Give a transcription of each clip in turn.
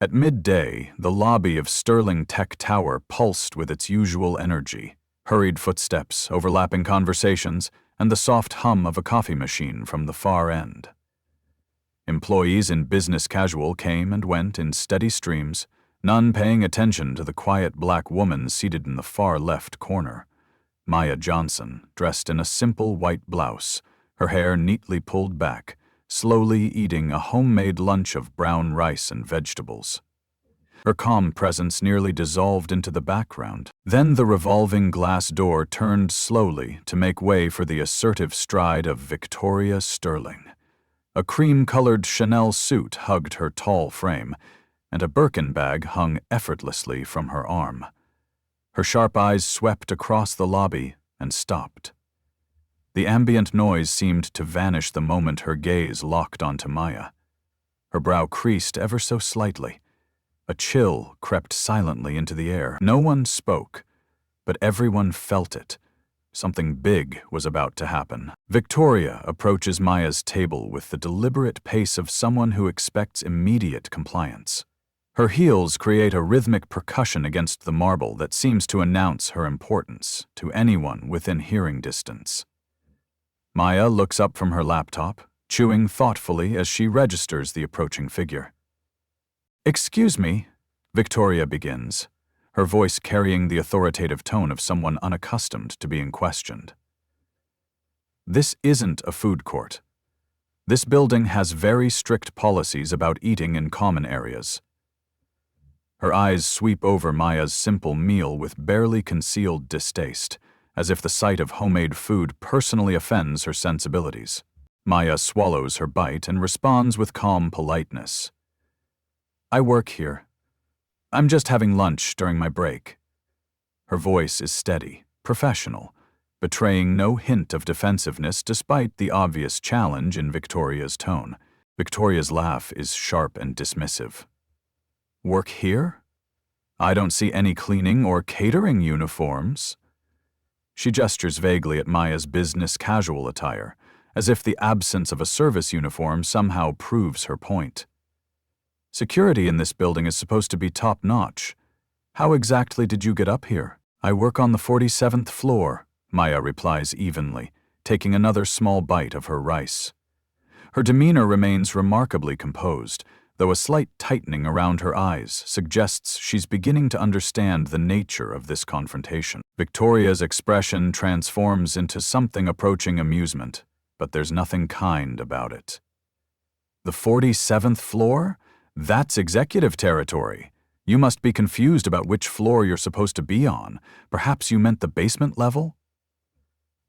At midday, the lobby of Sterling Tech Tower pulsed with its usual energy. Hurried footsteps, overlapping conversations, and the soft hum of a coffee machine from the far end. Employees in business casual came and went in steady streams, none paying attention to the quiet black woman seated in the far left corner. Maya Johnson, dressed in a simple white blouse, her hair neatly pulled back, slowly eating a homemade lunch of brown rice and vegetables. Her calm presence nearly dissolved into the background. Then the revolving glass door turned slowly to make way for the assertive stride of Victoria Sterling. A cream-colored Chanel suit hugged her tall frame, and a Birkin bag hung effortlessly from her arm. Her sharp eyes swept across the lobby and stopped. The ambient noise seemed to vanish the moment her gaze locked onto Maya. Her brow creased ever so slightly. A chill crept silently into the air. No one spoke, but everyone felt it. Something big was about to happen. Victoria approaches Maya's table with the deliberate pace of someone who expects immediate compliance. Her heels create a rhythmic percussion against the marble that seems to announce her importance to anyone within hearing distance. Maya looks up from her laptop, chewing thoughtfully as she registers the approaching figure. "Excuse me," Victoria begins, her voice carrying the authoritative tone of someone unaccustomed to being questioned. "This isn't a food court. This building has very strict policies about eating in common areas." Her eyes sweep over Maya's simple meal with barely concealed distaste, as if the sight of homemade food personally offends her sensibilities. Maya swallows her bite and responds with calm politeness. "I work here. I'm just having lunch during my break." Her voice is steady, professional, betraying no hint of defensiveness despite the obvious challenge in Victoria's tone. Victoria's laugh is sharp and dismissive. "Work here? I don't see any cleaning or catering uniforms." She gestures vaguely at Maya's business casual attire, as if the absence of a service uniform somehow proves her point. "Security in this building is supposed to be top-notch. How exactly did you get up here?" "I work on the 47th floor," Maya replies evenly, taking another small bite of her rice. Her demeanor remains remarkably composed, though a slight tightening around her eyes suggests she's beginning to understand the nature of this confrontation. Victoria's expression transforms into something approaching amusement, but there's nothing kind about it. "The 47th floor? That's executive territory. You must be confused about which floor you're supposed to be on. Perhaps you meant the basement level?"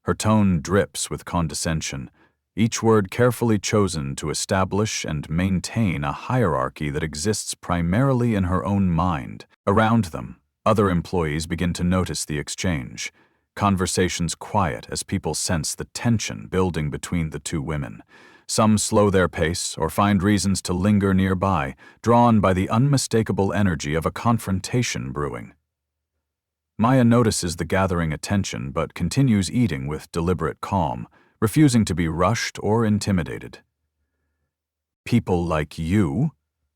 Her tone drips with condescension, each word carefully chosen to establish and maintain a hierarchy that exists primarily in her own mind. Around them, other employees begin to notice the exchange. Conversations quiet as people sense the tension building between the two women. Some slow their pace or find reasons to linger nearby, drawn by the unmistakable energy of a confrontation brewing. Maya notices the gathering attention but continues eating with deliberate calm, refusing to be rushed or intimidated. "People like you,"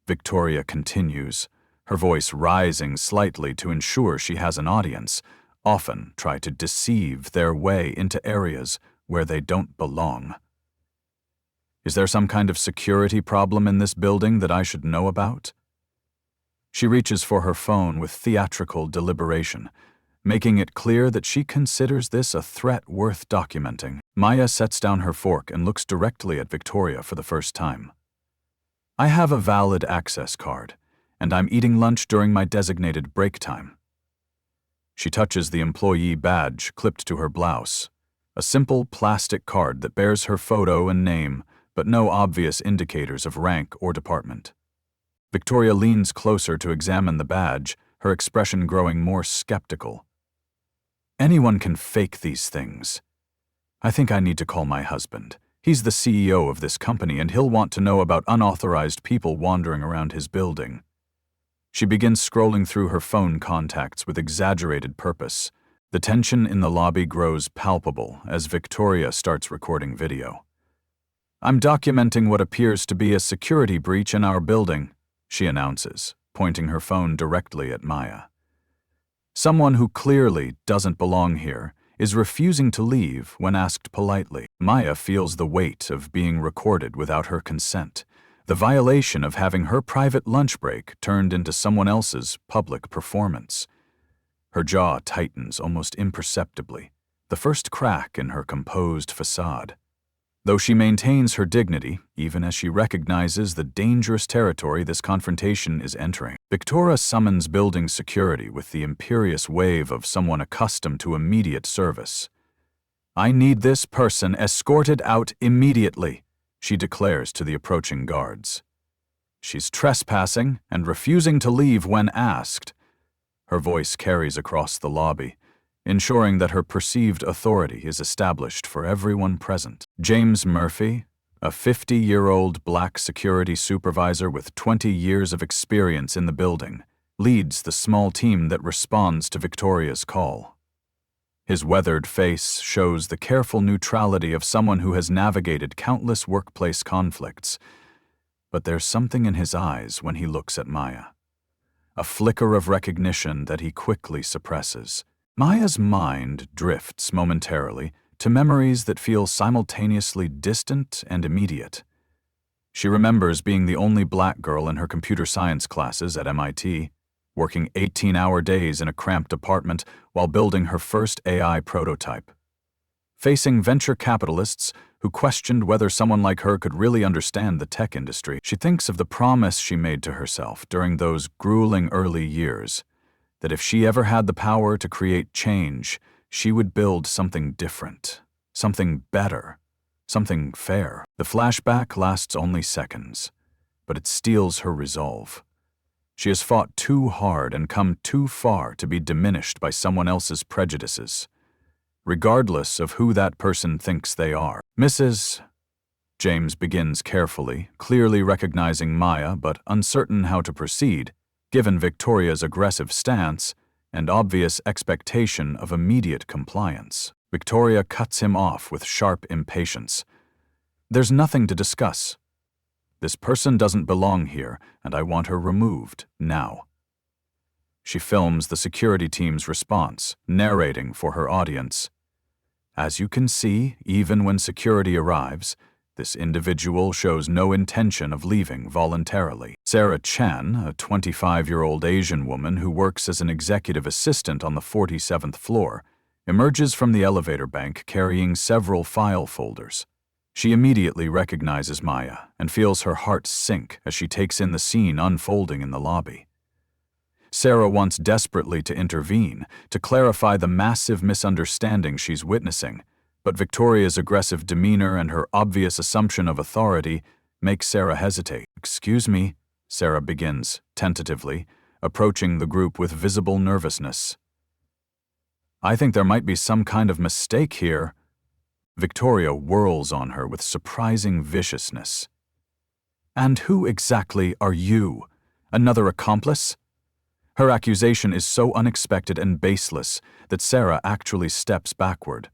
Victoria continues, her voice rising slightly to ensure she has an audience, often try to deceive their way into areas where they don't belong. "Is there some kind of security problem in this building that I should know about?" She reaches for her phone with theatrical deliberation, making it clear that she considers this a threat worth documenting. Maya sets down her fork and looks directly at Victoria for the first time. "I have a valid access card, and I'm eating lunch during my designated break time." She touches the employee badge clipped to her blouse, a simple plastic card that bears her photo and name, but no obvious indicators of rank or department. Victoria leans closer to examine the badge, her expression growing more skeptical. "Anyone can fake these things. I think I need to call my husband. He's the CEO of this company and he'll want to know about unauthorized people wandering around his building." She begins scrolling through her phone contacts with exaggerated purpose. The tension in the lobby grows palpable as Victoria starts recording video. "I'm documenting what appears to be a security breach in our building," she announces, pointing her phone directly at Maya. Someone who clearly doesn't belong here is refusing to leave when asked politely. Maya feels the weight of being recorded without her consent, the violation of having her private lunch break turned into someone else's public performance. Her jaw tightens almost imperceptibly, the first crack in her composed facade. Though she maintains her dignity, even as she recognizes the dangerous territory this confrontation is entering, Victoria summons building security with the imperious wave of someone accustomed to immediate service. "I need this person escorted out immediately," she declares to the approaching guards. She's trespassing and refusing to leave when asked. Her voice carries across the lobby, ensuring that her perceived authority is established for everyone present. James Murphy, a 50-year-old black security supervisor with 20 years of experience in the building, leads the small team that responds to Victoria's call. His weathered face shows the careful neutrality of someone who has navigated countless workplace conflicts. But there's something in his eyes when he looks at Maya. A flicker of recognition that he quickly suppresses. Maya's mind drifts momentarily to memories that feel simultaneously distant and immediate. She remembers being the only black girl in her computer science classes at MIT, working 18-hour days in a cramped apartment while building her first AI prototype. Facing venture capitalists who questioned whether someone like her could really understand the tech industry, she thinks of the promise she made to herself during those grueling early years, that if she ever had the power to create change, she would build something different, something better, something fair. The flashback lasts only seconds, but it steels her resolve. She has fought too hard and come too far to be diminished by someone else's prejudices, regardless of who that person thinks they are. "Mrs. James begins carefully, clearly recognizing Maya but uncertain how to proceed, given Victoria's aggressive stance and obvious expectation of immediate compliance. Victoria cuts him off with sharp impatience. "There's nothing to discuss. This person doesn't belong here, and I want her removed now." She films the security team's response, narrating for her audience. "As you can see, even when security arrives, this individual shows no intention of leaving voluntarily." Sarah Chen, a 25-year-old Asian woman who works as an executive assistant on the 47th floor, emerges from the elevator bank carrying several file folders. She immediately recognizes Maya and feels her heart sink as she takes in the scene unfolding in the lobby. Sarah wants desperately to intervene, to clarify the massive misunderstanding she's witnessing, but Victoria's aggressive demeanor and her obvious assumption of authority make Sarah hesitate. "Excuse me," Sarah begins, tentatively, approaching the group with visible nervousness. "I think there might be some kind of mistake here." Victoria whirls on her with surprising viciousness. "And who exactly are you? Another accomplice?" Her accusation is so unexpected and baseless that Sarah actually steps backward,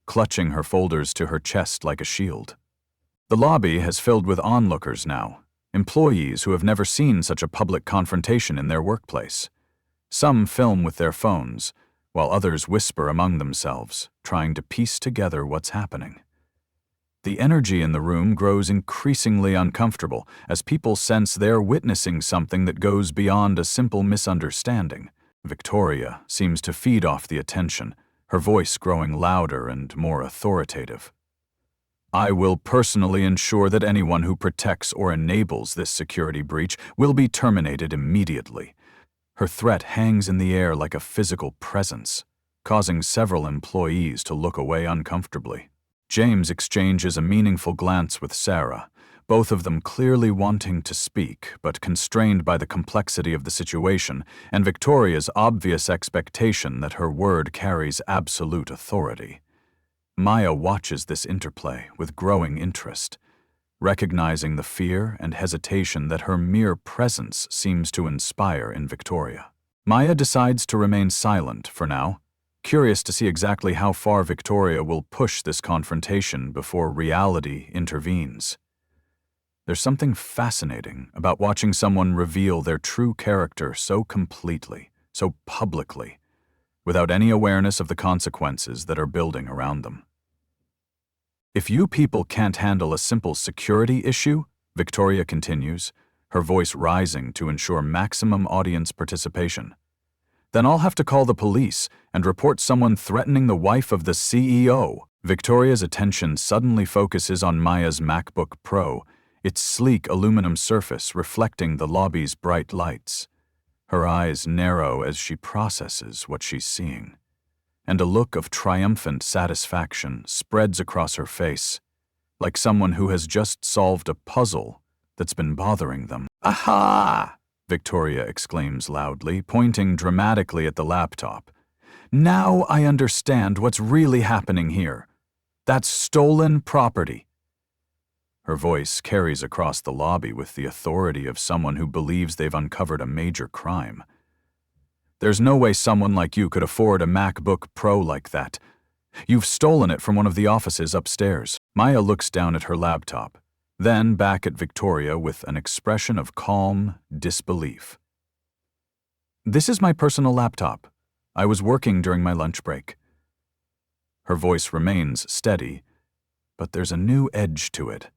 clutching her folders to her chest like a shield. The lobby has filled with onlookers now, employees who have never seen such a public confrontation in their workplace. Some film with their phones, while others whisper among themselves, trying to piece together what's happening. The energy in the room grows increasingly uncomfortable as people sense they're witnessing something that goes beyond a simple misunderstanding. Victoria seems to feed off the attention, her voice growing louder and more authoritative. "I will personally ensure that anyone who protects or enables this security breach will be terminated immediately." Her threat hangs in the air like a physical presence, causing several employees to look away uncomfortably. James exchanges a meaningful glance with Sarah, both of them clearly wanting to speak, but constrained by the complexity of the situation and Victoria's obvious expectation that her word carries absolute authority. Maya watches this interplay with growing interest, recognizing the fear and hesitation that her mere presence seems to inspire in Victoria. Maya decides to remain silent for now, curious to see exactly how far Victoria will push this confrontation before reality intervenes. There's something fascinating about watching someone reveal their true character so completely, so publicly, without any awareness of the consequences that are building around them. If you people can't handle a simple security issue, Victoria continues, her voice rising to ensure maximum audience participation, then I'll have to call the police and report someone threatening the wife of the CEO. Victoria's attention suddenly focuses on Maya's MacBook Pro, its sleek aluminum surface reflecting the lobby's bright lights. Her eyes narrow as she processes what she's seeing, and a look of triumphant satisfaction spreads across her face, like someone who has just solved a puzzle that's been bothering them. Aha! Victoria exclaims loudly, pointing dramatically at the laptop. Now I understand what's really happening here. That's stolen property. Her voice carries across the lobby with the authority of someone who believes they've uncovered a major crime. There's no way someone like you could afford a MacBook Pro like that. You've stolen it from one of the offices upstairs. Maya looks down at her laptop, then back at Victoria with an expression of calm disbelief. This is my personal laptop. I was working during my lunch break. Her voice remains steady, but there's a new edge to it.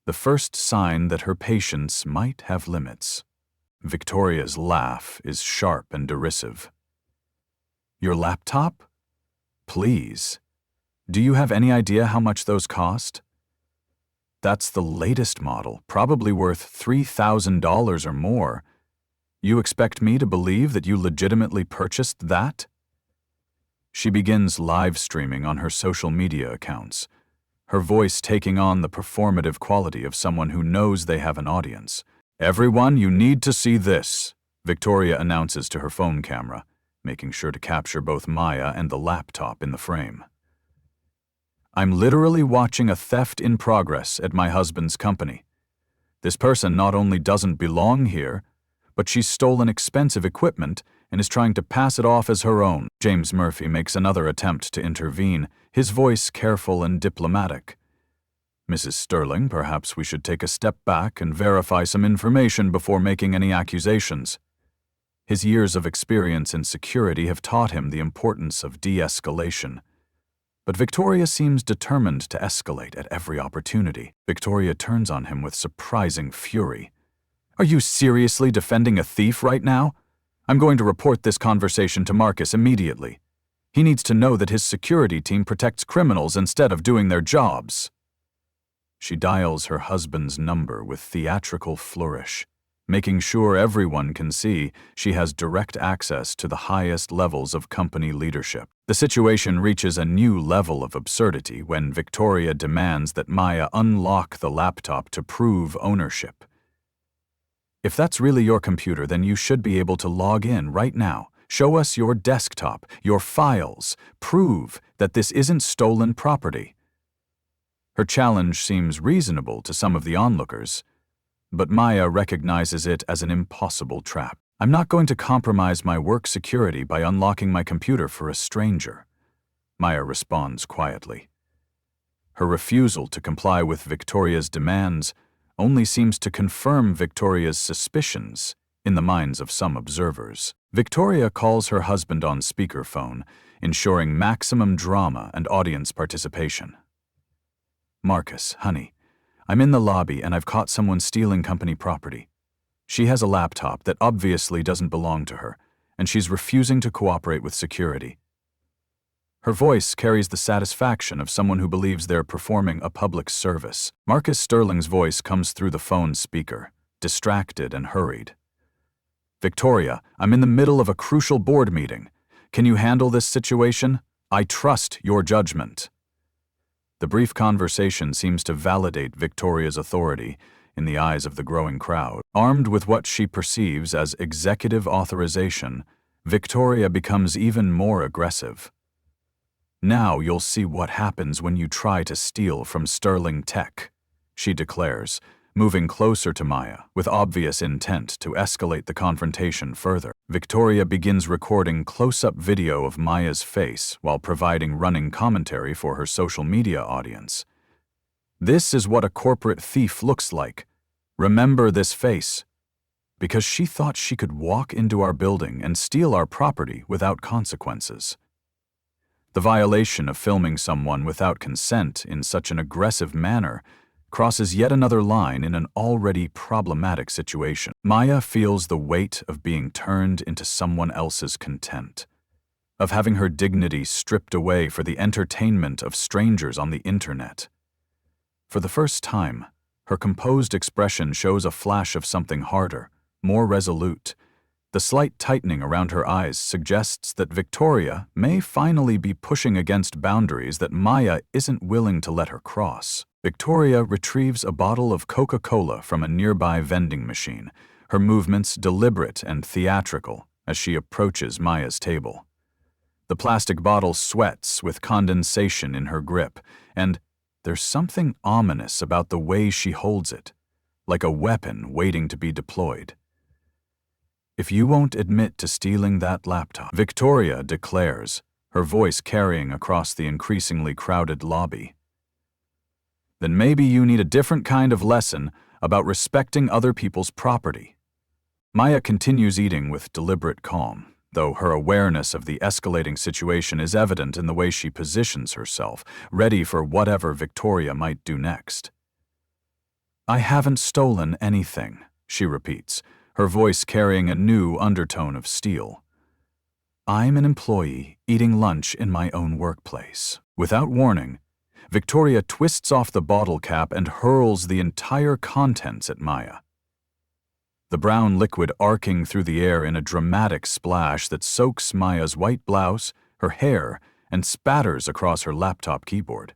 The first sign that her patience might have limits. Victoria's laugh is sharp and derisive. Your laptop? Please. Do you have any idea how much those cost? That's the latest model, probably worth $3,000 or more. You expect me to believe that you legitimately purchased that? She begins live streaming on her social media accounts, her voice taking on the performative quality of someone who knows they have an audience. Everyone, you need to see this, Victoria announces to her phone camera, making sure to capture both Maya and the laptop in the frame. I'm literally watching a theft in progress at my husband's company. This person not only doesn't belong here, but she's stolen expensive equipment and is trying to pass it off as her own. James Murphy makes another attempt to intervene, his voice careful and diplomatic. Mrs. Sterling, perhaps we should take a step back and verify some information before making any accusations. His years of experience in security have taught him the importance of de-escalation. But Victoria seems determined to escalate at every opportunity. Victoria turns on him with surprising fury. Are you seriously defending a thief right now? I'm going to report this conversation to Marcus immediately. He needs to know that his security team protects criminals instead of doing their jobs. She dials her husband's number with theatrical flourish, making sure everyone can see she has direct access to the highest levels of company leadership. The situation reaches a new level of absurdity when Victoria demands that Maya unlock the laptop to prove ownership. If that's really your computer, then you should be able to log in right now. Show us your desktop, your files. Prove that this isn't stolen property. Her challenge seems reasonable to some of the onlookers, but Maya recognizes it as an impossible trap. I'm not going to compromise my work security by unlocking my computer for a stranger, Maya responds quietly. Her refusal to comply with Victoria's demands only seems to confirm Victoria's suspicions in the minds of some observers. Victoria calls her husband on speakerphone, ensuring maximum drama and audience participation. Marcus, honey, I'm in the lobby and I've caught someone stealing company property. She has a laptop that obviously doesn't belong to her, and she's refusing to cooperate with security. Her voice carries the satisfaction of someone who believes they're performing a public service. Marcus Sterling's voice comes through the phone speaker, distracted and hurried. Victoria, I'm in the middle of a crucial board meeting. Can you handle this situation? I trust your judgment. The brief conversation seems to validate Victoria's authority in the eyes of the growing crowd. Armed with what she perceives as executive authorization, Victoria becomes even more aggressive. Now you'll see what happens when you try to steal from Sterling Tech, she declares, moving closer to Maya with obvious intent to escalate the confrontation further. Victoria begins recording close-up video of Maya's face while providing running commentary for her social media audience. This is what a corporate thief looks like. Remember this face. Because she thought she could walk into our building and steal our property without consequences. The violation of filming someone without consent in such an aggressive manner crosses yet another line in an already problematic situation. Maya feels the weight of being turned into someone else's content, of having her dignity stripped away for the entertainment of strangers on the internet. For the first time, her composed expression shows a flash of something harder, more resolute. The slight tightening around her eyes suggests that Victoria may finally be pushing against boundaries that Maya isn't willing to let her cross. Victoria retrieves a bottle of Coca-Cola from a nearby vending machine, her movements deliberate and theatrical as she approaches Maya's table. The plastic bottle sweats with condensation in her grip, and there's something ominous about the way she holds it, like a weapon waiting to be deployed. "If you won't admit to stealing that laptop," Victoria declares, her voice carrying across the increasingly crowded lobby, "then maybe you need a different kind of lesson about respecting other people's property." Maya continues eating with deliberate calm, though her awareness of the escalating situation is evident in the way she positions herself, ready for whatever Victoria might do next. "I haven't stolen anything," she repeats, her voice carrying a new undertone of steel. "I'm an employee eating lunch in my own workplace." Without warning, Victoria twists off the bottle cap and hurls the entire contents at Maya. The brown liquid arcing through the air in a dramatic splash that soaks Maya's white blouse, her hair, and spatters across her laptop keyboard.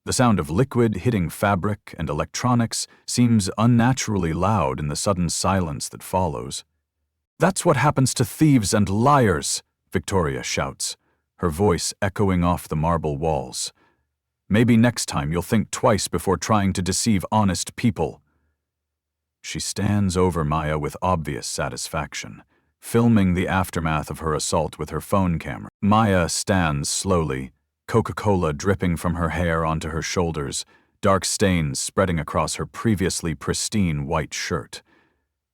The sound of liquid hitting fabric and electronics seems unnaturally loud in the sudden silence that follows. "That's what happens to thieves and liars," Victoria shouts, her voice echoing off the marble walls. "Maybe next time you'll think twice before trying to deceive honest people." She stands over Maya with obvious satisfaction, filming the aftermath of her assault with her phone camera. Maya stands slowly, Coca-Cola dripping from her hair onto her shoulders, dark stains spreading across her previously pristine white shirt.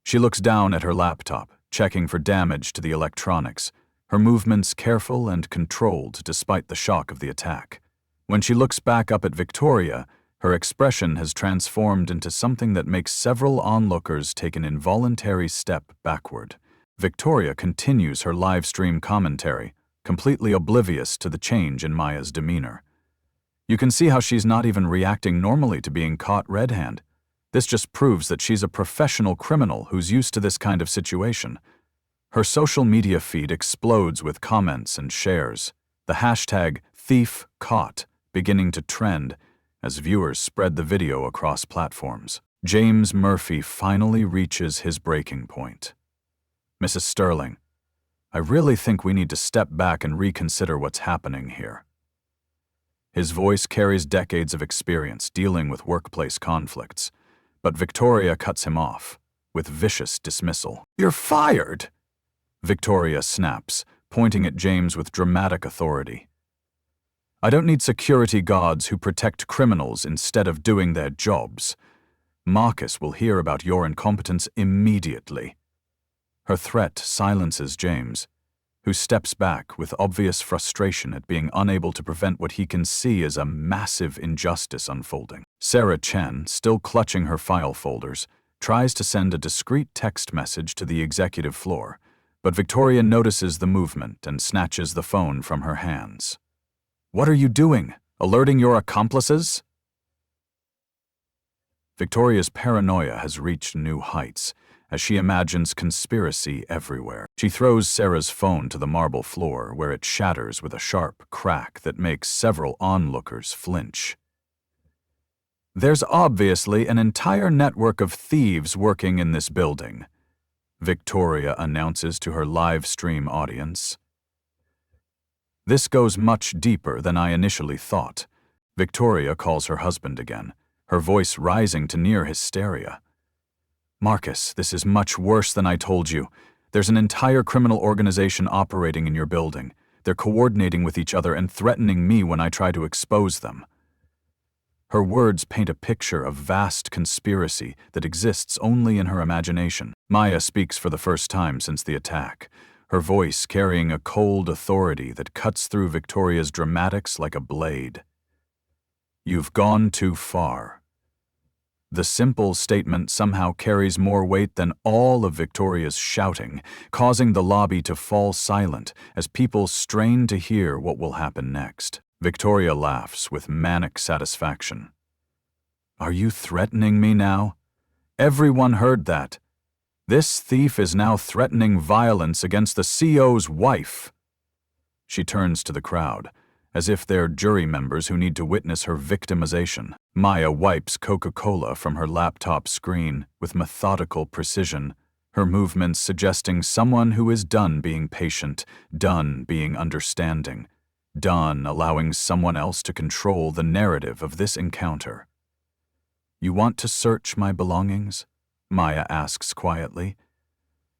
She looks down at her laptop, checking for damage to the electronics, her movements careful and controlled despite the shock of the attack. When she looks back up at Victoria, her expression has transformed into something that makes several onlookers take an involuntary step backward. Victoria continues her live stream commentary, completely oblivious to the change in Maya's demeanor. You can see how she's not even reacting normally to being caught red-handed. This just proves that she's a professional criminal who's used to this kind of situation. Her social media feed explodes with comments and shares, the hashtag #ThiefCaught beginning to trend as viewers spread the video across platforms. James Murphy finally reaches his breaking point. "Mrs. Sterling, I really think we need to step back and reconsider what's happening here." His voice carries decades of experience dealing with workplace conflicts, but Victoria cuts him off with vicious dismissal. "You're fired!" Victoria snaps, pointing at James with dramatic authority. "I don't need security guards who protect criminals instead of doing their jobs. Marcus will hear about your incompetence immediately." Her threat silences James, who steps back with obvious frustration at being unable to prevent what he can see as a massive injustice unfolding. Sarah Chen, still clutching her file folders, tries to send a discreet text message to the executive floor, but Victoria notices the movement and snatches the phone from her hands. "What are you doing? Alerting your accomplices?" Victoria's paranoia has reached new heights as she imagines conspiracy everywhere. She throws Sarah's phone to the marble floor, where it shatters with a sharp crack that makes several onlookers flinch. "There's obviously an entire network of thieves working in this building," Victoria announces to her live stream audience. "This goes much deeper than I initially thought." Victoria calls her husband again, her voice rising to near hysteria. "Marcus, this is much worse than I told you. There's an entire criminal organization operating in your building. They're coordinating with each other and threatening me when I try to expose them." Her words paint a picture of vast conspiracy that exists only in her imagination. Maya speaks for the first time since the attack, her voice carrying a cold authority that cuts through Victoria's dramatics like a blade. "You've gone too far." The simple statement somehow carries more weight than all of Victoria's shouting, causing the lobby to fall silent as people strain to hear what will happen next. Victoria laughs with manic satisfaction. "Are you threatening me now? Everyone heard that. This thief is now threatening violence against the CO's wife." She turns to the crowd, as if they're jury members who need to witness her victimization. Maya wipes Coca-Cola from her laptop screen with methodical precision, her movements suggesting someone who is done being patient, done being understanding, done allowing someone else to control the narrative of this encounter. "You want to search my belongings?" Maya asks quietly.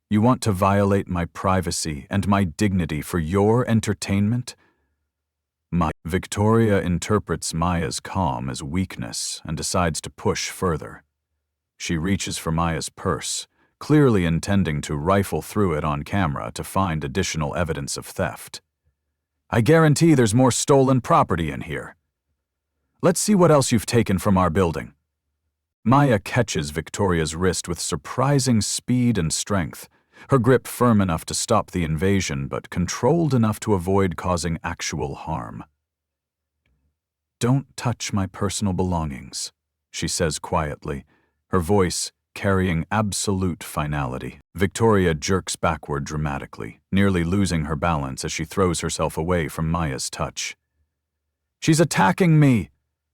"You want to violate my privacy and my dignity for your entertainment?" Victoria interprets Maya's calm as weakness and decides to push further. She reaches for Maya's purse, clearly intending to rifle through it on camera to find additional evidence of theft. "I guarantee there's more stolen property in here. Let's see what else you've taken from our building." Maya catches Victoria's wrist with surprising speed and strength, her grip firm enough to stop the invasion but controlled enough to avoid causing actual harm. "Don't touch my personal belongings," she says quietly, her voice carrying absolute finality. Victoria jerks backward dramatically, nearly losing her balance as she throws herself away from Maya's touch. "She's attacking me!"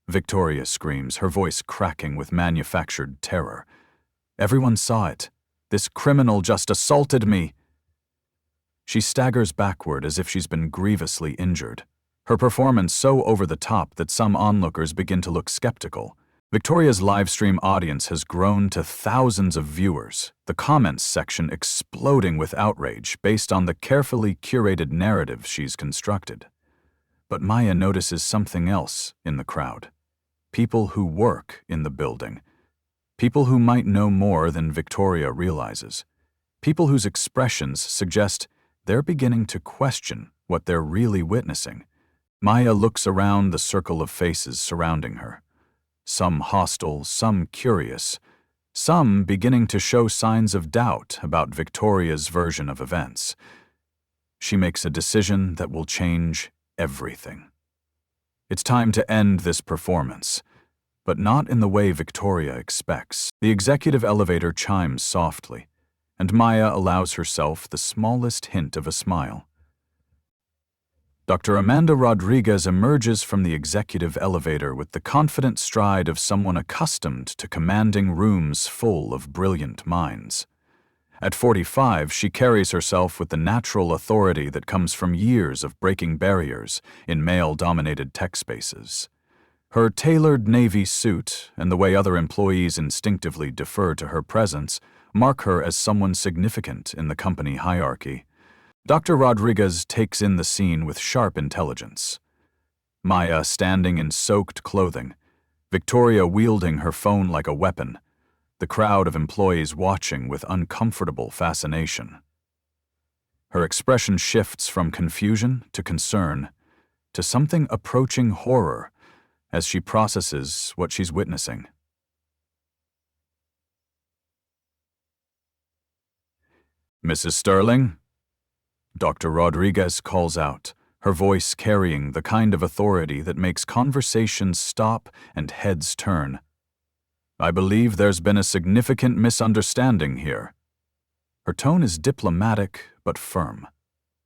Victoria screams, her voice cracking with manufactured terror. "Everyone saw it. This criminal just assaulted me." She staggers backward as if she's been grievously injured, her performance so over the top that some onlookers begin to look skeptical. Victoria's livestream audience has grown to thousands of viewers, the comments section exploding with outrage based on the carefully curated narrative she's constructed. But Maya notices something else in the crowd. People who work in the building. People who might know more than Victoria realizes. People whose expressions suggest they're beginning to question what they're really witnessing. Maya looks around the circle of faces surrounding her. Some hostile, some curious, some beginning to show signs of doubt about Victoria's version of events. She makes a decision that will change everything. It's time to end this performance, but not in the way Victoria expects. The executive elevator chimes softly, and Maya allows herself the smallest hint of a smile. Dr. Amanda Rodriguez emerges from the executive elevator with the confident stride of someone accustomed to commanding rooms full of brilliant minds. At 45, she carries herself with the natural authority that comes from years of breaking barriers in male-dominated tech spaces. Her tailored navy suit and the way other employees instinctively defer to her presence mark her as someone significant in the company hierarchy. Dr. Rodriguez takes in the scene with sharp intelligence. Maya standing in soaked clothing, Victoria wielding her phone like a weapon, the crowd of employees watching with uncomfortable fascination. Her expression shifts from confusion to concern, to something approaching horror as she processes what she's witnessing. "Mrs. Sterling?" Dr. Rodriguez calls out, her voice carrying the kind of authority that makes conversations stop and heads turn. "I believe there's been a significant misunderstanding here." Her tone is diplomatic but firm,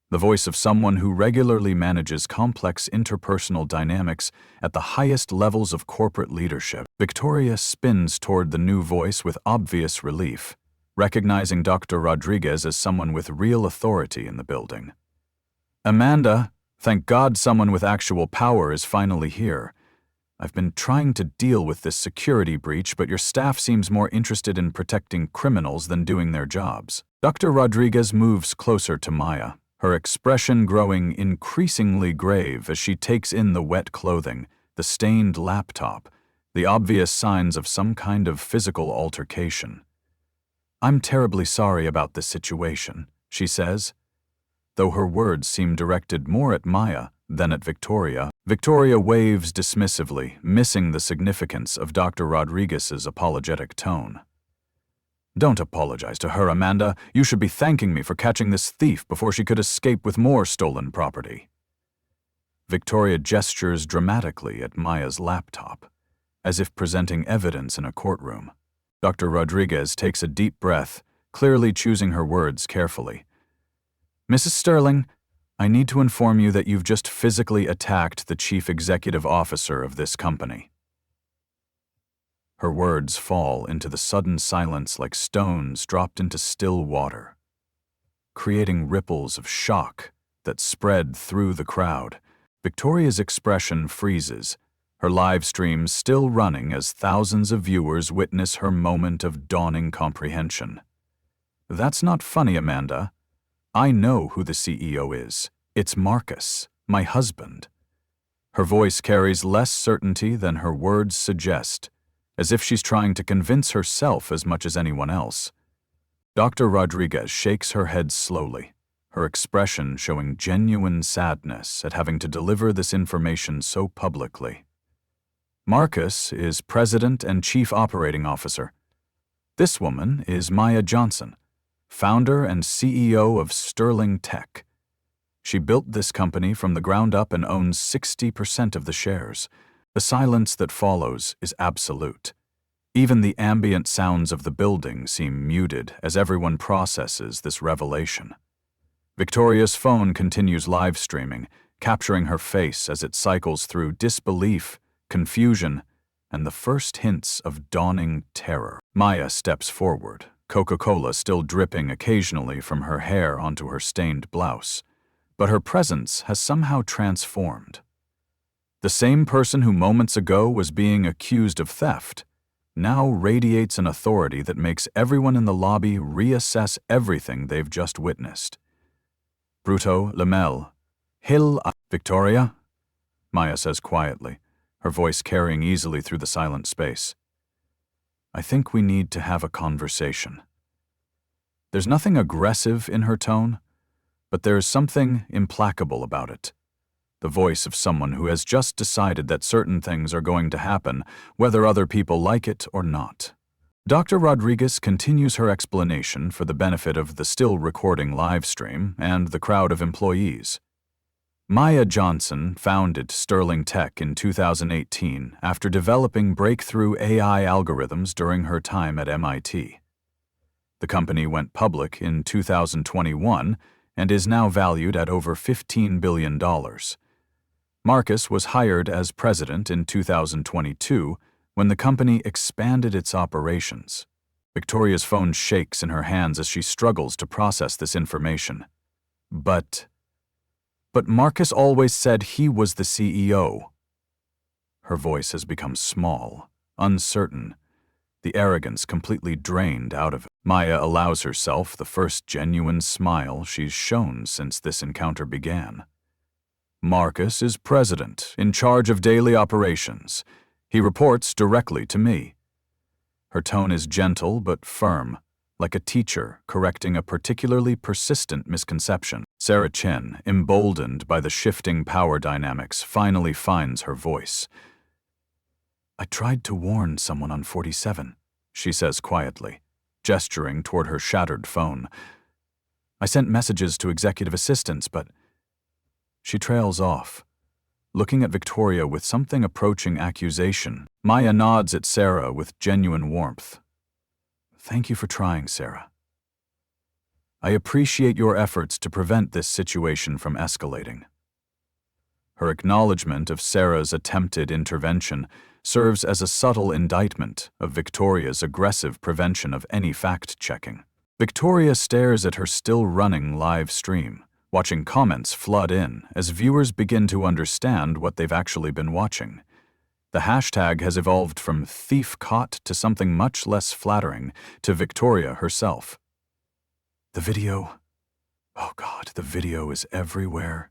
the voice of someone who regularly manages complex interpersonal dynamics at the highest levels of corporate leadership. Victoria spins toward the new voice with obvious relief, recognizing Dr. Rodriguez as someone with real authority in the building. "Amanda, thank God someone with actual power is finally here. I've been trying to deal with this security breach, but your staff seems more interested in protecting criminals than doing their jobs." Dr. Rodriguez moves closer to Maya, her expression growing increasingly grave as she takes in the wet clothing, the stained laptop, the obvious signs of some kind of physical altercation. "I'm terribly sorry about this situation," she says. Though her words seem directed more at Maya than at Victoria, Victoria waves dismissively, missing the significance of Dr. Rodriguez's apologetic tone. "Don't apologize to her, Amanda. You should be thanking me for catching this thief before she could escape with more stolen property." Victoria gestures dramatically at Maya's laptop, as if presenting evidence in a courtroom. Dr. Rodriguez takes a deep breath, clearly choosing her words carefully. "Mrs. Sterling, I need to inform you that you've just physically attacked the chief executive officer of this company." Her words fall into the sudden silence like stones dropped into still water, creating ripples of shock that spread through the crowd. Victoria's expression freezes, her live stream still running as thousands of viewers witness her moment of dawning comprehension. "That's not funny, Amanda. I know who the CEO is. It's Marcus, my husband." Her voice carries less certainty than her words suggest, as if she's trying to convince herself as much as anyone else. Dr. Rodriguez shakes her head slowly, her expression showing genuine sadness at having to deliver this information so publicly. "Marcus is President and Chief Operating Officer. This woman is Maya Johnson, founder and CEO of Sterling Tech. She built this company from the ground up and owns 60% of the shares. The silence that follows is absolute. Even the ambient sounds of the building seem muted as everyone processes this revelation. Victoria's phone continues live streaming, capturing her face as it cycles through disbelief, confusion, and the first hints of dawning terror. Maya steps forward, Coca-Cola still dripping occasionally from her hair onto her stained blouse, but her presence has somehow transformed. The same person who moments ago was being accused of theft now radiates an authority that makes everyone in the lobby reassess everything they've just witnessed. "Bruto, Lemel, Hill, Victoria," Maya says quietly, her voice carrying easily through the silent space. "I think we need to have a conversation." There's nothing aggressive in her tone, but there's something implacable about it. The voice of someone who has just decided that certain things are going to happen, whether other people like it or not. Dr. Rodriguez continues her explanation for the benefit of the still recording live stream and the crowd of employees. Maya Johnson founded Sterling Tech in 2018 after developing breakthrough AI algorithms during her time at MIT. The company went public in 2021 and is now valued at over $15 billion. Marcus was hired as president in 2022 when the company expanded its operations. Victoria's phone shakes in her hands as she struggles to process this information. But Marcus always said he was the CEO. Her voice has become small, uncertain, the arrogance completely drained out of it. Maya allows herself the first genuine smile she's shown since this encounter began. "Marcus is president, in charge of daily operations. He reports directly to me." Her tone is gentle but firm, like a teacher correcting a particularly persistent misconception. Sarah Chen, emboldened by the shifting power dynamics, finally finds her voice. "I tried to warn someone on 47, she says quietly, gesturing toward her shattered phone. "I sent messages to executive assistants, but—" She trails off, looking at Victoria with something approaching accusation. Maya nods at Sarah with genuine warmth. "Thank you for trying, Sarah. I appreciate your efforts to prevent this situation from escalating." Her acknowledgement of Sarah's attempted intervention serves as a subtle indictment of Victoria's aggressive prevention of any fact-checking. Victoria stares at her still-running live stream, watching comments flood in as viewers begin to understand what they've actually been watching. The hashtag has evolved from thief caught to something much less flattering to Victoria herself. "The video, oh God, the video is everywhere,"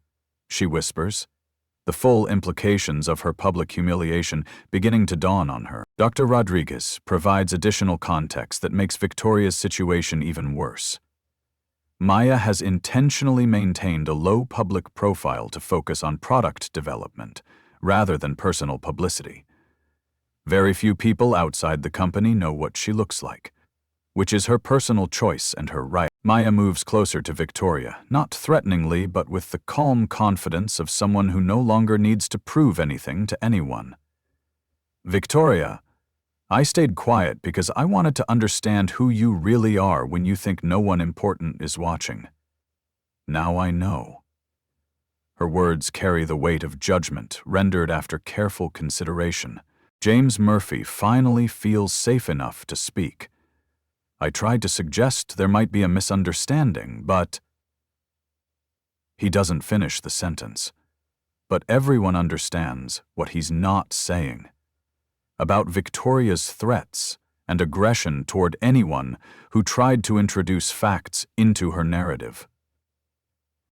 she whispers, the full implications of her public humiliation beginning to dawn on her. Dr. Rodriguez provides additional context that makes Victoria's situation even worse. Maya has intentionally maintained a low public profile to focus on product development, rather than personal publicity. Very few people outside the company know what she looks like, which is her personal choice and her right. Maya moves closer to Victoria, not threateningly, but with the calm confidence of someone who no longer needs to prove anything to anyone. Victoria, I stayed quiet because I wanted to understand who you really are when you think no one important is watching. Now I know. Her words carry the weight of judgment rendered after careful consideration. James Murphy finally feels safe enough to speak. I tried to suggest there might be a misunderstanding, but... He doesn't finish the sentence. But everyone understands what he's not saying. About Victoria's threats and aggression toward anyone who tried to introduce facts into her narrative.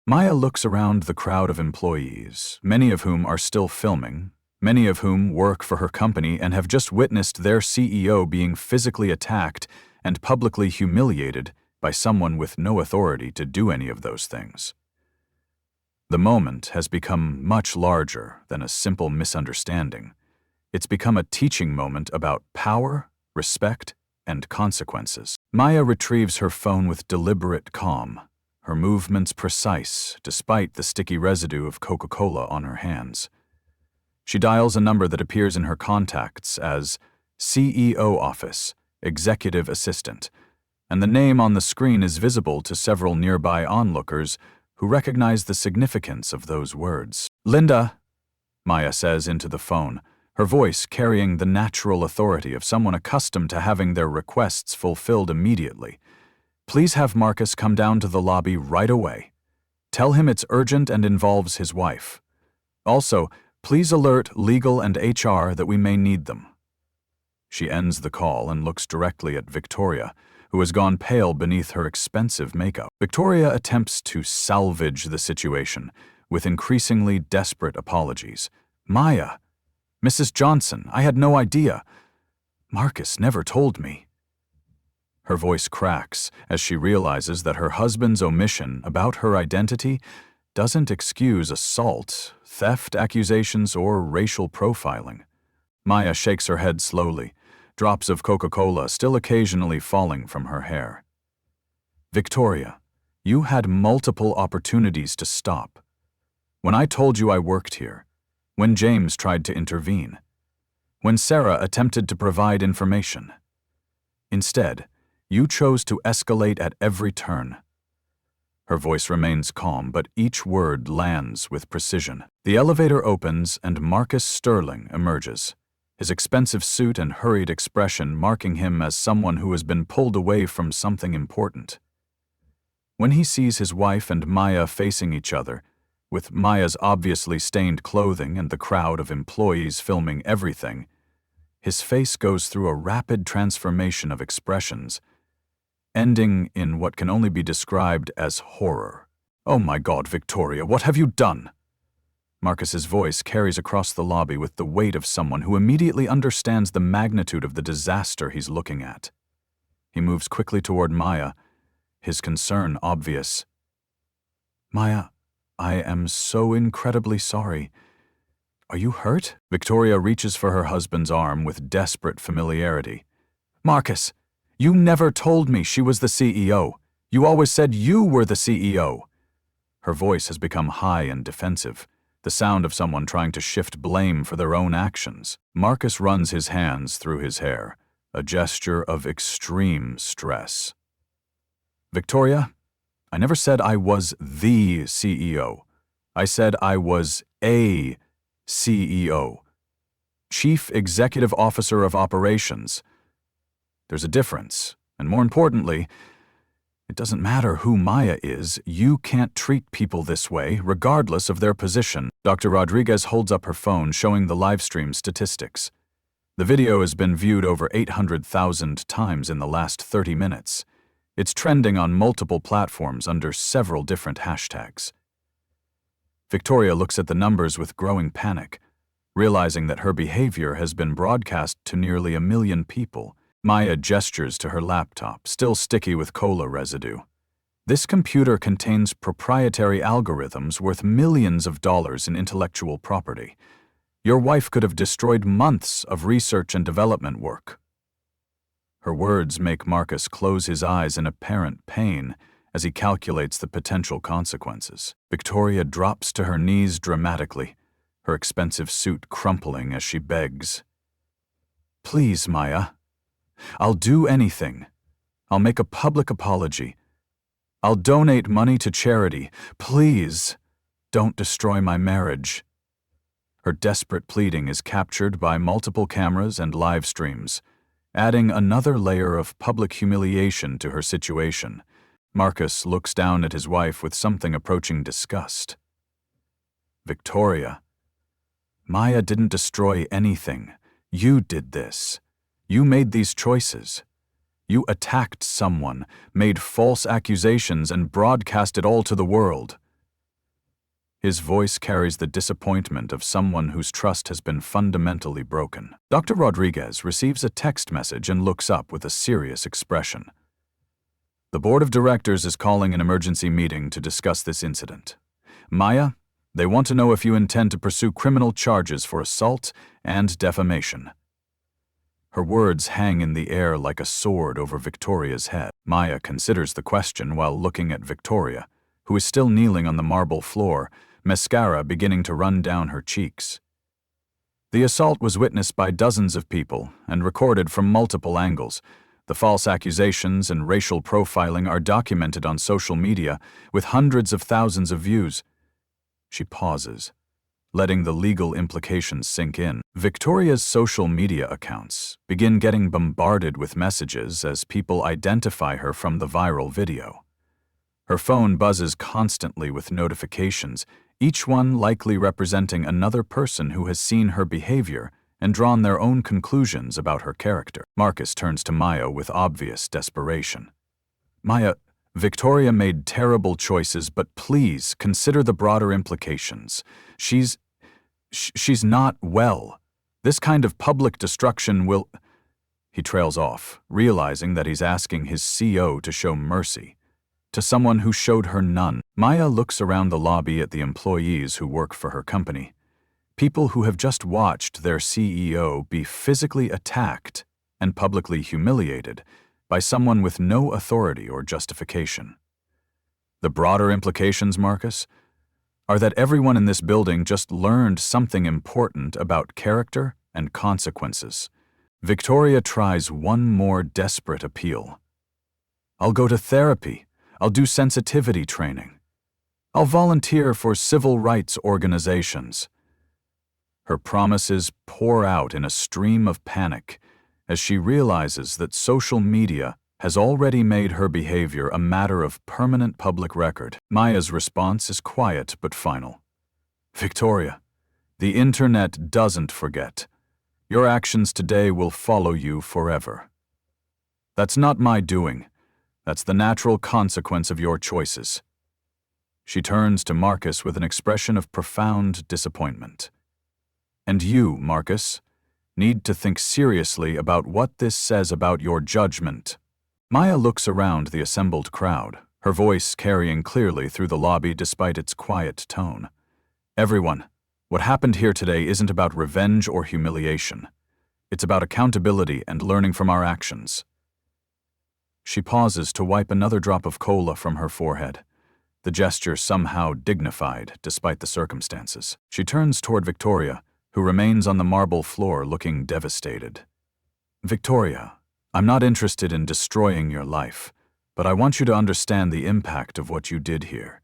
Maya looks around the crowd of employees, many of whom are still filming, many of whom work for her company and have just witnessed their CEO being physically attacked and publicly humiliated by someone with no authority to do any of those things. The moment has become much larger than a simple misunderstanding. It's become a teaching moment about power, respect, and consequences. Maya retrieves her phone with deliberate calm, her movements precise despite the sticky residue of Coca-Cola on her hands. She dials a number that appears in her contacts as CEO Office, Executive Assistant, and the name on the screen is visible to several nearby onlookers who recognize the significance of those words. "Linda," Maya says into the phone, her voice carrying the natural authority of someone accustomed to having their requests fulfilled immediately. "Please have Marcus come down to the lobby right away. Tell him it's urgent and involves his wife. Also, please alert legal and HR that we may need them." She ends the call and looks directly at Victoria, who has gone pale beneath her expensive makeup. Victoria attempts to salvage the situation with increasingly desperate apologies. "Maya, Mrs. Johnson, I had no idea. Marcus never told me." Her voice cracks as she realizes that her husband's omission about her identity doesn't excuse assault, theft accusations, or racial profiling. Maya shakes her head slowly, drops of Coca-Cola still occasionally falling from her hair. "Victoria, you had multiple opportunities to stop. When I told you I worked here, when James tried to intervene, when Sarah attempted to provide information. Instead, you chose to escalate at every turn." Her voice remains calm, but each word lands with precision. The elevator opens and Marcus Sterling emerges, his expensive suit and hurried expression marking him as someone who has been pulled away from something important. When he sees his wife and Maya facing each other, with Maya's obviously stained clothing and the crowd of employees filming everything, his face goes through a rapid transformation of expressions, ending in what can only be described as horror. "Oh my God, Victoria, what have you done?" Marcus's voice carries across the lobby with the weight of someone who immediately understands the magnitude of the disaster he's looking at. He moves quickly toward Maya, his concern obvious. "Maya, I am so incredibly sorry. Are you hurt?" Victoria reaches for her husband's arm with desperate familiarity. "Marcus, you never told me she was the CEO. You always said you were the CEO." Her voice has become high and defensive, the sound of someone trying to shift blame for their own actions. Marcus runs his hands through his hair, a gesture of extreme stress. "Victoria, I never said I was the CEO. I said I was a CEO. Chief Executive Officer of Operations. There's a difference, and more importantly, it doesn't matter who Maya is, you can't treat people this way, regardless of their position." Dr. Rodriguez holds up her phone showing the livestream statistics. The video has been viewed over 800,000 times in the last 30 minutes. It's trending on multiple platforms under several different hashtags. Victoria looks at the numbers with growing panic, realizing that her behavior has been broadcast to nearly 1 million people. Maya gestures to her laptop, still sticky with cola residue. This computer contains proprietary algorithms worth millions of dollars in intellectual property. Your wife could have destroyed months of research and development work. Her words make Marcus close his eyes in apparent pain as he calculates the potential consequences. Victoria drops to her knees dramatically, her expensive suit crumpling as she begs. "Please, Maya. I'll do anything. I'll make a public apology. I'll donate money to charity. Please, don't destroy my marriage." Her desperate pleading is captured by multiple cameras and live streams, adding another layer of public humiliation to her situation. Marcus looks down at his wife with something approaching disgust. "Victoria, Maya didn't destroy anything. You did this. You made these choices. You attacked someone, made false accusations, and broadcast it all to the world." His voice carries the disappointment of someone whose trust has been fundamentally broken. Dr. Rodriguez receives a text message and looks up with a serious expression. "The board of directors is calling an emergency meeting to discuss this incident. Maya, they want to know if you intend to pursue criminal charges for assault and defamation." Her words hang in the air like a sword over Victoria's head. Maya considers the question while looking at Victoria, who is still kneeling on the marble floor, mascara beginning to run down her cheeks. The assault was witnessed by dozens of people and recorded from multiple angles. The false accusations and racial profiling are documented on social media with hundreds of thousands of views. She pauses, letting the legal implications sink in. Victoria's social media accounts begin getting bombarded with messages as people identify her from the viral video. Her phone buzzes constantly with notifications, each one likely representing another person who has seen her behavior and drawn their own conclusions about her character. Marcus turns to Maya with obvious desperation. "Maya, Victoria made terrible choices, but please consider the broader implications. She's not well. This kind of public destruction will—" He trails off, realizing that he's asking his CO to show mercy to someone who showed her none. Maya looks around the lobby at the employees who work for her company, people who have just watched their CEO be physically attacked and publicly humiliated by someone with no authority or justification. The broader implications, Marcus, are that everyone in this building just learned something important about character and consequences. Victoria tries one more desperate appeal. "I'll go to therapy. I'll do sensitivity training. I'll volunteer for civil rights organizations." Her promises pour out in a stream of panic as she realizes that social media has already made her behavior a matter of permanent public record. Maya's response is quiet but final. "Victoria, the internet doesn't forget. Your actions today will follow you forever. That's not my doing. That's the natural consequence of your choices." She turns to Marcus with an expression of profound disappointment. "And you, Marcus, need to think seriously about what this says about your judgment." Maya looks around the assembled crowd, her voice carrying clearly through the lobby despite its quiet tone. "Everyone, what happened here today isn't about revenge or humiliation. It's about accountability and learning from our actions." She pauses to wipe another drop of cola from her forehead, the gesture somehow dignified despite the circumstances. She turns toward Victoria, who remains on the marble floor looking devastated. "Victoria, I'm not interested in destroying your life, but I want you to understand the impact of what you did here.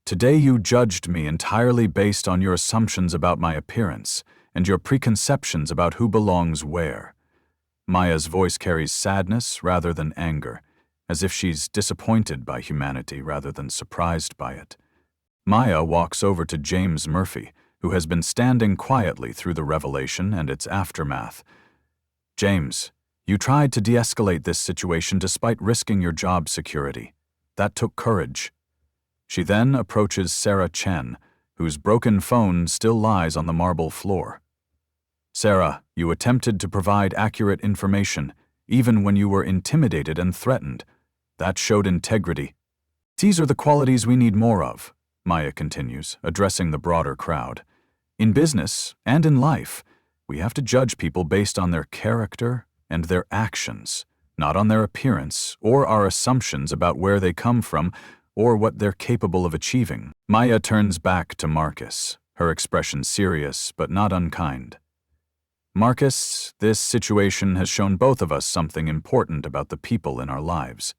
Today you judged me entirely based on your assumptions about my appearance and your preconceptions about who belongs where." Maya's voice carries sadness rather than anger, as if she's disappointed by humanity rather than surprised by it. Maya walks over to James Murphy, who has been standing quietly through the revelation and its aftermath. "James, you tried to de-escalate this situation despite risking your job security. That took courage." She then approaches Sarah Chen, whose broken phone still lies on the marble floor. Sarah, you attempted to provide accurate information, even when you were intimidated and threatened. That showed integrity. These are the qualities we need more of, Maya continues, addressing the broader crowd. In business and in life, we have to judge people based on their character and their actions, not on their appearance or our assumptions about where they come from or what they're capable of achieving. Maya turns back to Marcus, her expression serious but not unkind. Marcus, this situation has shown both of us something important about the people in our lives.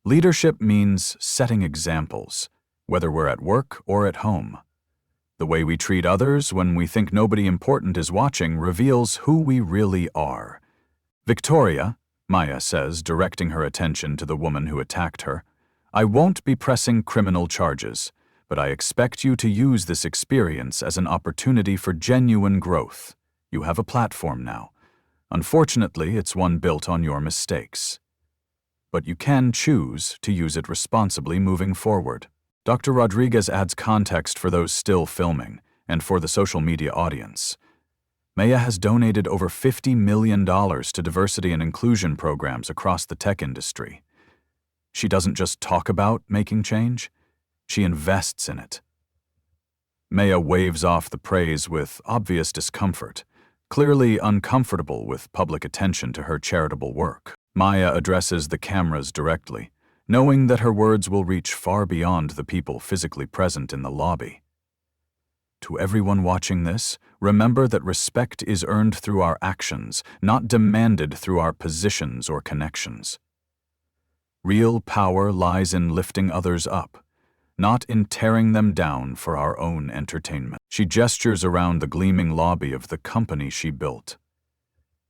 Leadership means setting examples, whether we're at work or at home. The way we treat others when we think nobody important is watching reveals who we really are. Victoria, Maya says, directing her attention to the woman who attacked her, I won't be pressing criminal charges, but I expect you to use this experience as an opportunity for genuine growth. You have a platform now. Unfortunately, it's one built on your mistakes. But you can choose to use it responsibly moving forward. Dr. Rodriguez adds context for those still filming and for the social media audience. Maya has donated over $50 million to diversity and inclusion programs across the tech industry. She doesn't just talk about making change, she invests in it. Maya waves off the praise with obvious discomfort, clearly uncomfortable with public attention to her charitable work. Maya addresses the cameras directly, knowing that her words will reach far beyond the people physically present in the lobby. To everyone watching this, remember that respect is earned through our actions, not demanded through our positions or connections. Real power lies in lifting others up, not in tearing them down for our own entertainment. She gestures around the gleaming lobby of the company she built.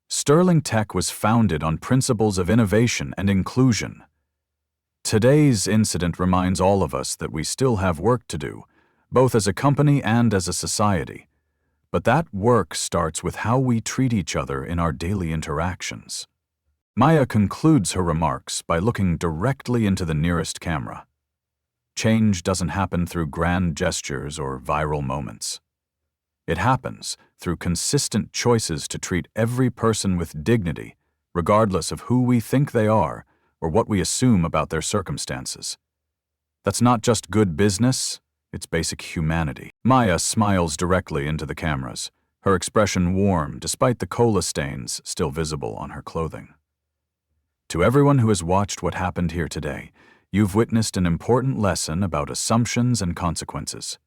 Sterling Tech was founded on principles of innovation and inclusion. Today's incident reminds all of us that we still have work to do, both as a company and as a society. But that work starts with how we treat each other in our daily interactions. Maya concludes her remarks by looking directly into the nearest camera. Change doesn't happen through grand gestures or viral moments. It happens through consistent choices to treat every person with dignity, regardless of who we think they are or what we assume about their circumstances. That's not just good business, it's basic humanity. Maya smiles directly into the cameras, her expression warm despite the cola stains still visible on her clothing. To everyone who has watched what happened here today, you've witnessed an important lesson about assumptions and consequences.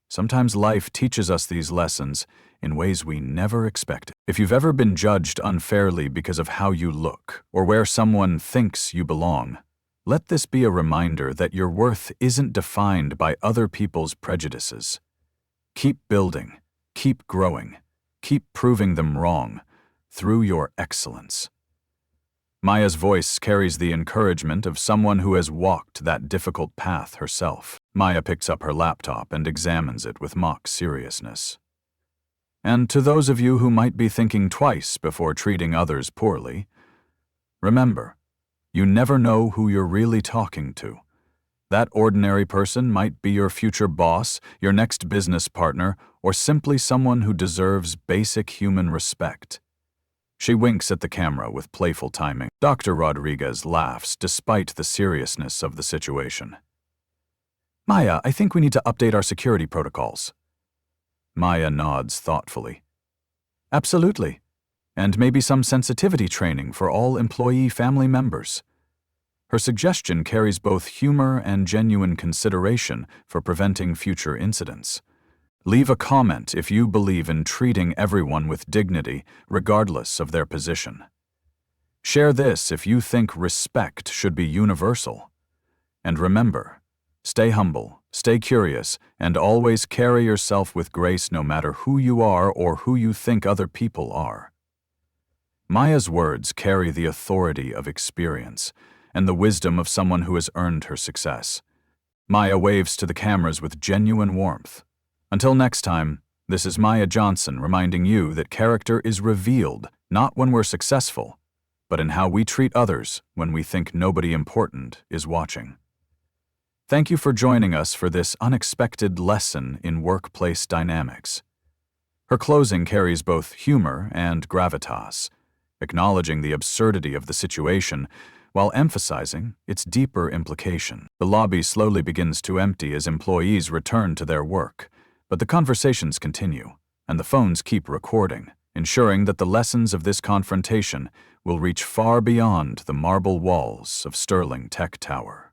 Sometimes life teaches us these lessons in ways we never expected. If you've ever been judged unfairly because of how you look or where someone thinks you belong, let this be a reminder that your worth isn't defined by other people's prejudices. Keep building, keep growing, keep proving them wrong through your excellence. Maya's voice carries the encouragement of someone who has walked that difficult path herself. Maya picks up her laptop and examines it with mock seriousness. And to those of you who might be thinking twice before treating others poorly, remember, you never know who you're really talking to. That ordinary person might be your future boss, your next business partner, or simply someone who deserves basic human respect. She winks at the camera with playful timing. Dr. Rodriguez laughs despite the seriousness of the situation. Maya, I think we need to update our security protocols. Maya nods thoughtfully. Absolutely. And maybe some sensitivity training for all employee family members. Her suggestion carries both humor and genuine consideration for preventing future incidents. Leave a comment if you believe in treating everyone with dignity, regardless of their position. Share this if you think respect should be universal. And remember, stay humble, stay curious, and always carry yourself with grace no matter who you are or who you think other people are. Maya's words carry the authority of experience and the wisdom of someone who has earned her success. Maya waves to the cameras with genuine warmth. Until next time, this is Maya Johnson reminding you that character is revealed not when we're successful, but in how we treat others when we think nobody important is watching. Thank you for joining us for this unexpected lesson in workplace dynamics. Her closing carries both humor and gravitas, acknowledging the absurdity of the situation while emphasizing its deeper implication. The lobby slowly begins to empty as employees return to their work, but the conversations continue, and the phones keep recording, ensuring that the lessons of this confrontation will reach far beyond the marble walls of Sterling Tech Tower.